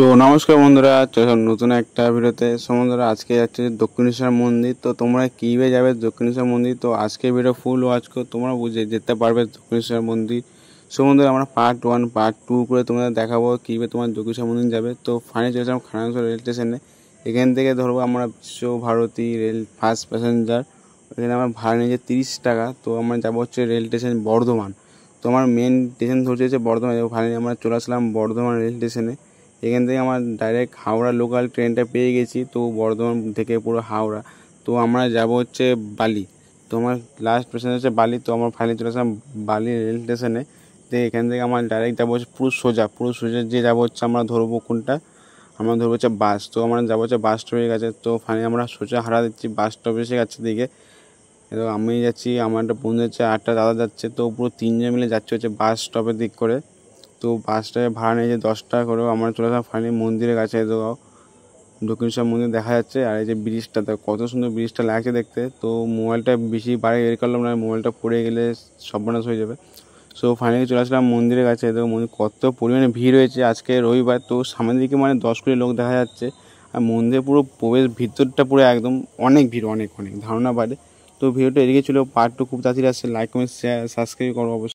নমস্কার বন্ধুরা, চলো নতুন একটা ভিডিওতে। বন্ধুরা, আজকে যাচ্ছে দক্ষিণেশ্বর মন্দির। তো তোমরা কীভাবে যাবে দক্ষিণেশ্বর মন্দির, তো আজকে ভিডিও ফুল ওয়াচ করে তোমরা বুঝে যেতে পারবে দক্ষিণেশ্বর মন্দির। বন্ধুরা, আমরা পার্ট 1 পার্ট 2 করে তোমাদের দেখাবো কীভাবে তোমার দক্ষিণেশ্বর মন্দির যাবে। তো ফাইনালি চলেছিলাম খানাকুল রেল স্টেশনে। এখান থেকে ধরবো আমরা বিশ্বভারতী রেল ফার্স্ট প্যাসেঞ্জার। এখানে আমার ভাড়া নিয়েছে 30 টাকা। তো আমরা যাবো হচ্ছে রেল স্টেশন বর্ধমান। তো আমার মেন স্টেশন ধরছে হচ্ছে বর্ধমান। ফাইনালি আমরা চলে আসলাম বর্ধমান রেল স্টেশনে। এখান থেকে আমার ডাইরেক্ট হাওড়া লোকাল ট্রেনটা পেয়ে গেছি। তো বর্ধমান থেকে পুরো হাওড়া। তো আমরা যাব হচ্ছে বালি। তো আমার লাস্ট স্টেশন হচ্ছে বালি। তো আমার ফাইনালি চলে আসলাম বালি রেল স্টেশনে। তো এখান থেকে আমার ডাইরেক্ট যাবো হচ্ছে পুরো সোজা যে যাবো হচ্ছে আমরা ধরবো কোনটা, আমরা ধরবো হচ্ছে বাস। তো আমরা যাবো হচ্ছে বাস স্টপের কাছে। তো ফাইনালি আমরা সোজা হারা দিচ্ছি বাস স্টপে এসে কাছে দিকে। তো আমি যাচ্ছি, আমার একটা বন্ধু যাচ্ছে, আটটা দাদা যাচ্ছে। তো পুরো 3জন মিলে যাচ্ছে হচ্ছে বাস স্টপের দিক করে। তো বাসটায় ভাড়া নিয়েছে 10 টাকা করেও। আমরা চলে আসলাম ফাইনালি মন্দিরের কাছে। তো দক্ষিণেশ্বর মন্দির দেখা যাচ্ছে। আর এই যে ব্রিজটা, তো কত সুন্দর ব্রিজটা লাগছে দেখতে। তো মোবাইলটা বেশি বাইরে বের করলাম না, মোবাইলটা পড়ে গেলে সর্বনাশ হয়ে যাবে। ফাইনালি চলে আসলাম মন্দিরের কাছে। তো মন্দির কত পরিমাণে ভিড় হয়েছে আজকে রবিবার। তো সামনের দিকে মানে 10 কোটি লোক দেখা যাচ্ছে। আর মন্দিরে পুরো প্রবেশ ভিতরটা পুরো একদম অনেক ভিড়, অনেক ধারণা বাইরে। তো ভিডিওটা এদিকে ছিল। পার্ট 2 খুব তাড়াতাড়ি আসছে। লাইক কমেন্ট শেয়ার সাবস্ক্রাইব করো অবশ্যই।